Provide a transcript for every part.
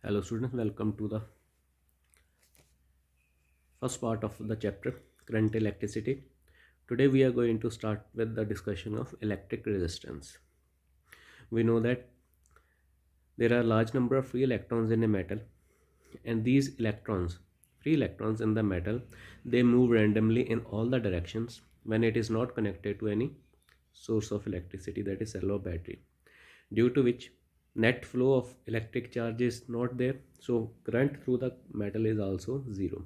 Hello students, welcome to the first part of the chapter current electricity. Today we are going to start with the discussion of electric resistance. We know that there are a large number of free electrons in a metal, and these electrons, free electrons in the metal, they move randomly in all the directions when it is not connected to any source of electricity, that is cell or battery, due to which net flow of electric charge is not there, so current through the metal is also zero.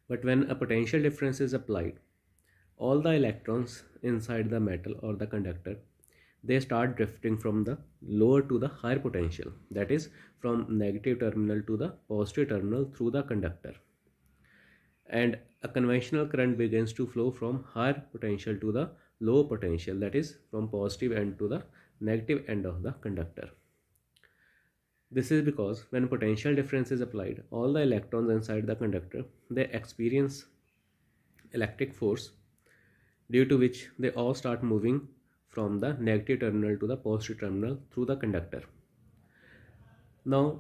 But when a potential difference is applied, all the electrons inside the metal or the conductor, they start drifting from the lower to the higher potential, that is from negative terminal to the positive terminal through the conductor, and a conventional current begins to flow from higher potential to the low potential, that is from positive end to the negative end of the conductor. This is because when potential difference is applied, all the electrons inside the conductor, they experience electric force, due to which they all start moving from the negative terminal to the positive terminal through the conductor. Now,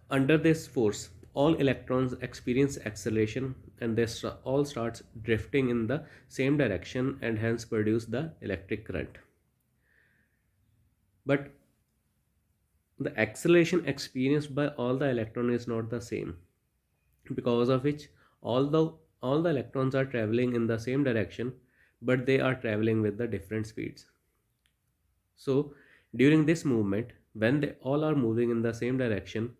under this force, all electrons experience acceleration, and they all starts drifting in the same direction and hence produce the electric current. But the acceleration experienced by all the electron is not the same, because of which although all the electrons are traveling in the same direction, but they are traveling with the different speeds. So during this movement, when they all are moving in the same direction,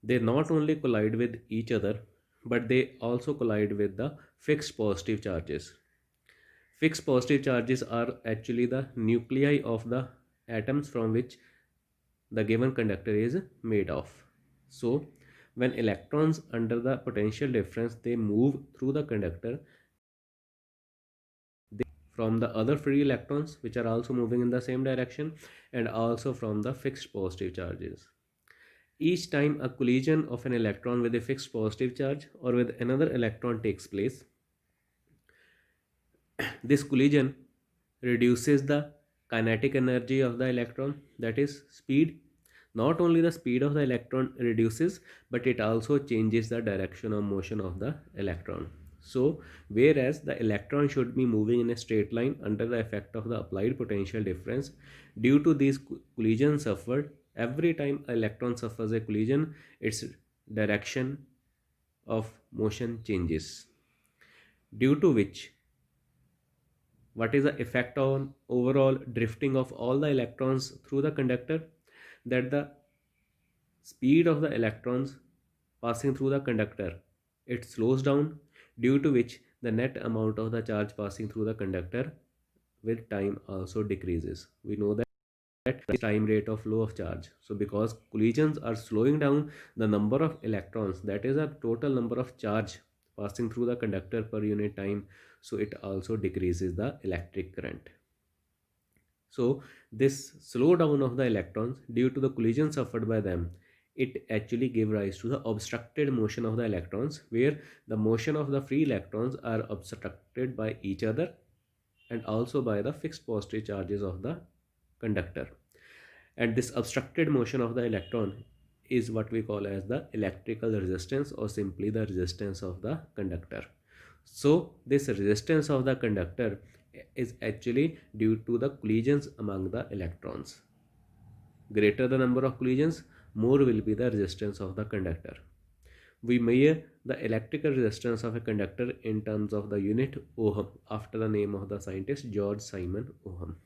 they not only collide with each other, but they also collide with the fixed positive charges. Fixed positive charges are actually the nuclei of the atoms from which the given conductor is made of. So when electrons under the potential difference, they move through the conductor, from the other free electrons which are also moving in the same direction, and also from the fixed positive charges. Each time a collision of an electron with a fixed positive charge or with another electron takes place, this collision reduces the kinetic energy of the electron, that is speed. Not only the speed of the electron reduces, but it also changes the direction of motion of the electron. So whereas the electron should be moving in a straight line under the effect of the applied potential difference, due to these collisions suffered, every time an electron suffers a collision, its direction of motion changes, due to which what is the effect on overall drifting of all the electrons through the conductor, that the speed of the electrons passing through the conductor, it slows down, due to which the net amount of the charge passing through the conductor with time also decreases. We know that time rate of flow of charge. So because collisions are slowing down the number of electrons, that is a total number of charge passing through the conductor per unit time, so it also decreases the electric current. So this slowdown of the electrons due to the collision suffered by them, it actually gave rise to the obstructed motion of the electrons, where the motion of the free electrons are obstructed by each other and also by the fixed positive charges of the conductor. And this obstructed motion of the electron is what we call as the electrical resistance, or simply the resistance of the conductor. So this resistance of the conductor is actually due to the collisions among the electrons. Greater the number of collisions, more will be the resistance of the conductor. We measure the electrical resistance of a conductor in terms of the unit ohm, after the name of the scientist George Simon Ohm.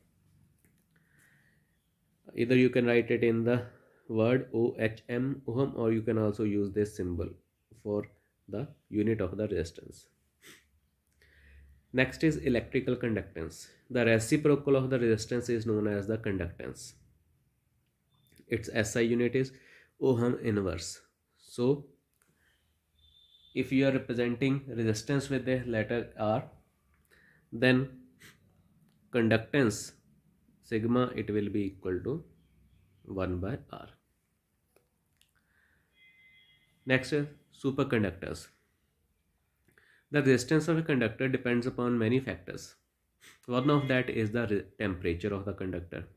Either you can write it in the word ohm, ohm, or you can also use this symbol for the unit of the resistance. Next is electrical conductance. The reciprocal of the resistance is known as the conductance. Its SI unit is ohm inverse. So if you are representing resistance with the letter R, then conductance sigma, it will be equal to 1 by R. Next is superconductors. The resistance of a conductor depends upon many factors. One of that is the temperature of the conductor.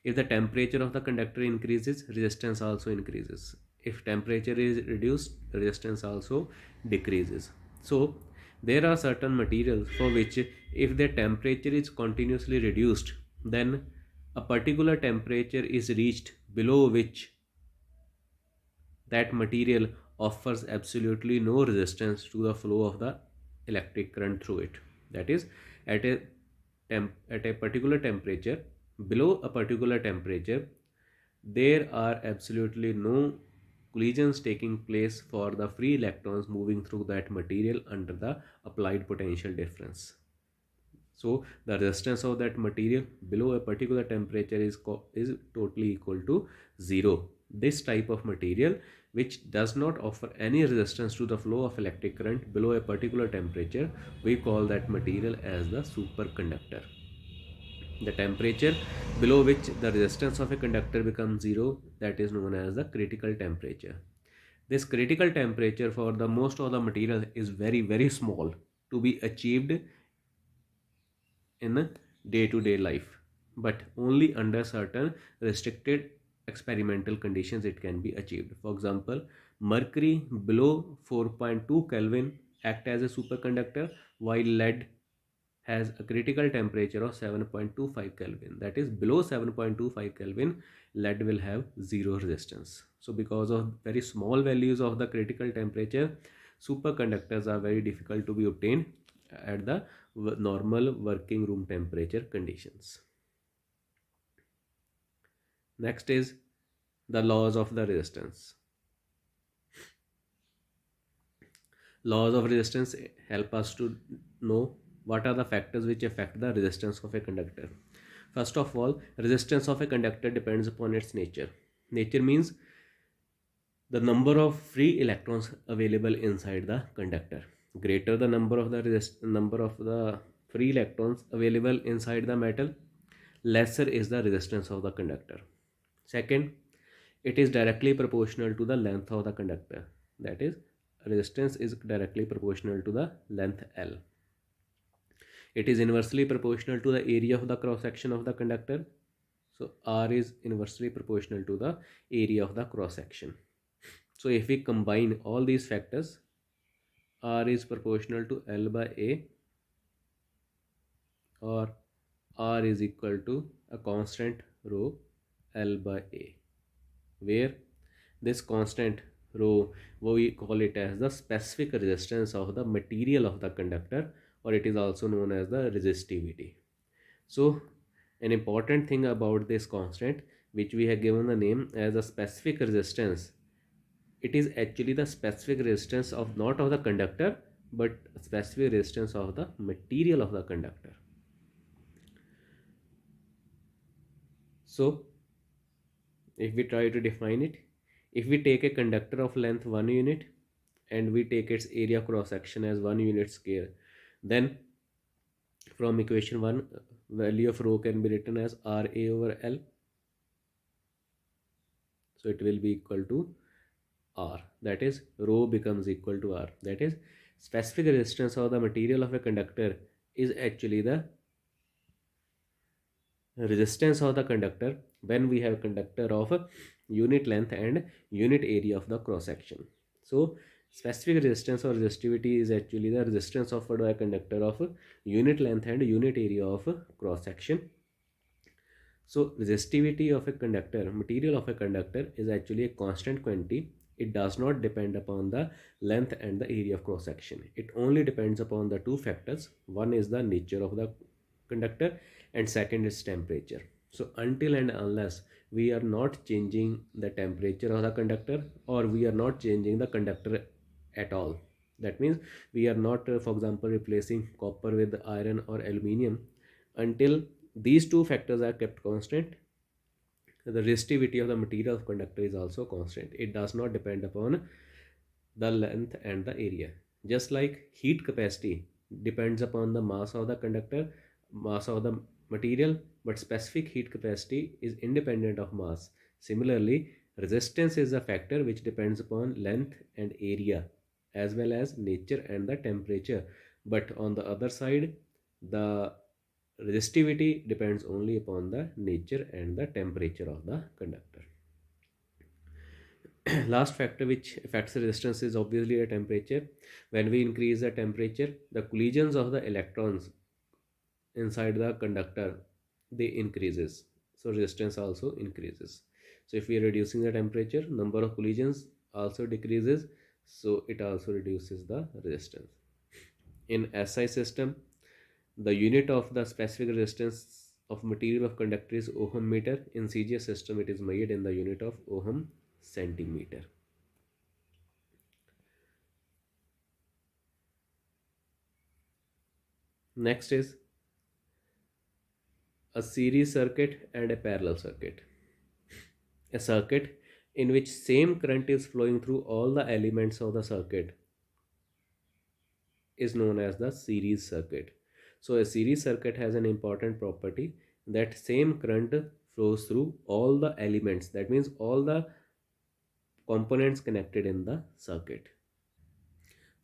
If the temperature of the conductor increases, resistance also increases. If temperature is reduced, resistance also decreases. So there are certain materials for which if their temperature is continuously reduced, then a particular temperature is reached below which that material offers absolutely no resistance to the flow of the electric current through it. That is, at a at a particular temperature, below a particular temperature, there are absolutely no collisions taking place for the free electrons moving through that material under the applied potential difference. So the resistance of that material below a particular temperature is totally equal to zero. This type of material which does not offer any resistance to the flow of electric current below a particular temperature, we call that material as the superconductor. The temperature below which the resistance of a conductor becomes zero, that is known as the critical temperature. This critical temperature for the most of the material is very small to be achieved in day-to-day life, but only under certain restricted experimental conditions it can be achieved. For example, mercury below 4.2 kelvin act as a superconductor, while lead has a critical temperature of 7.25 kelvin. That is, below 7.25 kelvin lead will have zero resistance. So because of very small values of the critical temperature, superconductors are very difficult to be obtained at the normal working room temperature conditions. Next is the laws of the resistance. Laws of resistance help us to know what are the factors which affect the resistance of a conductor. First of all, resistance of a conductor depends upon its nature. Nature means the number of free electrons available inside the conductor. Greater the number of the free electrons available inside the metal, lesser is the resistance of the conductor. Second, it is directly proportional to the length of the conductor. That is, resistance is directly proportional to the length L. It is inversely proportional to the area of the cross section of the conductor. So R is inversely proportional to the area of the cross section. So if we combine all these factors, R is proportional to L by A, or R is equal to a constant rho L by A, where this constant rho, we call it as the specific resistance of the material of the conductor, or it is also known as the resistivity. So an important thing about this constant, which we have given the name as a specific resistance, it is actually the specific resistance of not of the conductor, but specific resistance of the material of the conductor. So if we try to define it, if we take a conductor of length 1 unit and we take its area cross section as 1 unit square, then from equation 1, value of rho can be written as Ra over L. So it will be equal to R. That is, rho becomes equal to R. That is, specific resistance of the material of a conductor is actually the resistance of the conductor when we have conductor of a unit length and unit area of the cross section. So specific resistance or resistivity is actually the resistance offered by a conductor of a unit length and unit area of a cross section. So resistivity of a conductor, material of a conductor, is actually a constant quantity. It does not depend upon the length and the area of cross section. It only depends upon the two factors. One is the nature of the conductor and second is temperature. So until and unless we are not changing the temperature of the conductor, or we are not changing the conductor at all, that means we are not, for example, replacing copper with iron or aluminium, until these two factors are kept constant, the resistivity of the material of conductor is also constant. It does not depend upon the length and the area. Just like heat capacity depends upon the mass of the conductor, mass of the material, but specific heat capacity is independent of mass. Similarly, resistance is a factor which depends upon length and area as well as nature and the temperature. But on the other side, the resistivity depends only upon the nature and the temperature of the conductor. Last factor which affects resistance is obviously the temperature. When we increase the temperature, the collisions of the electrons inside the conductor, they increases, so resistance also increases. So if we are reducing the temperature, number of collisions also decreases, so it also reduces the resistance. In SI system, the unit of the specific resistance of material of conductor is ohm meter. In CGS system, it is made in the unit of ohm centimeter. Next is a series circuit and a parallel circuit. A circuit in which same current is flowing through all the elements of the circuit is known as the series circuit. So a series circuit has an important property that same current flows through all the elements. That means all the components connected in the circuit.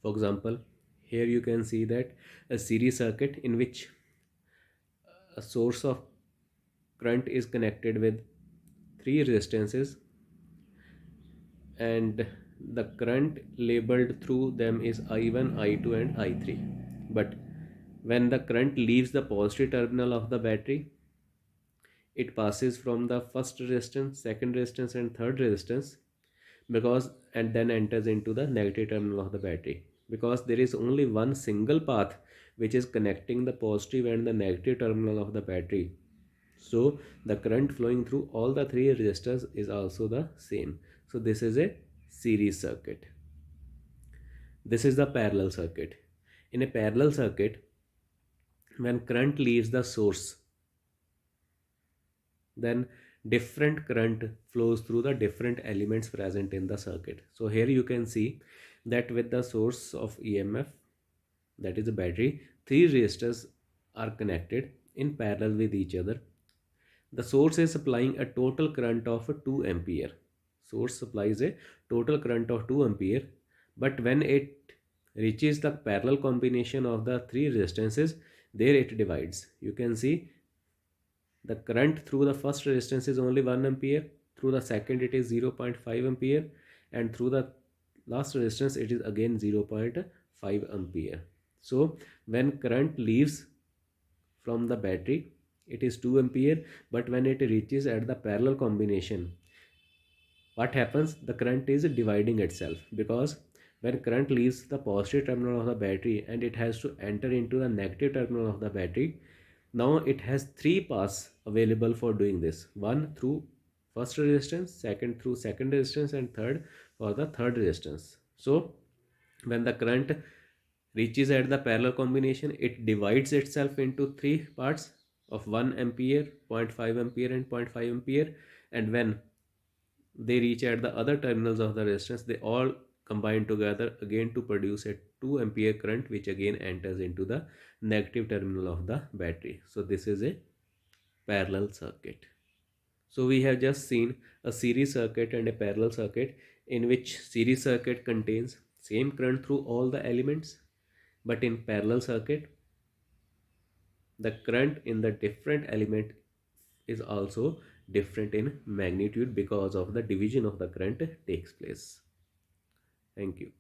For example, here you can see that a series circuit in which a source of current is connected with three resistances, and the current labeled through them is I1, I2 and I3. But when the current leaves the positive terminal of the battery, it passes from the first resistance, second resistance and third resistance, because and then enters into the negative terminal of the battery, because there is only one single path which is connecting the positive and the negative terminal of the battery. So the current flowing through all the three resistors is also the same. So this is a series circuit. This is the parallel circuit. In a parallel circuit, when current leaves the source, then different current flows through the different elements present in the circuit. So here you can see that with the source of EMF, that is the battery, three resistors are connected in parallel with each other. The source is supplying a total current of 2 ampere. Source supplies a total current of 2 ampere, but when it reaches the parallel combination of the three resistances, there it divides. You can see the current through the first resistance is only 1 ampere, through the second it is 0.5 ampere, and through the last resistance it is again 0.5 ampere. So when current leaves from the battery, it is 2 ampere, but when it reaches at the parallel combination, what happens? The current is dividing itself, because when current leaves the positive terminal of the battery and it has to enter into the negative terminal of the battery, now it has three paths available for doing this. One through first resistance, second through second resistance, and third for the third resistance. So when the current reaches at the parallel combination, it divides itself into three parts of 1 ampere, 0.5 ampere and 0.5 ampere, and when they reach at the other terminals of the resistance, they all combine together again to produce a 2 ampere current, which again enters into the negative terminal of the battery. So this is a parallel circuit. So we have just seen a series circuit and a parallel circuit, in which series circuit contains same current through all the elements, but in parallel circuit the current in the different element is also different in magnitude, because of the division of the current takes place. Thank you.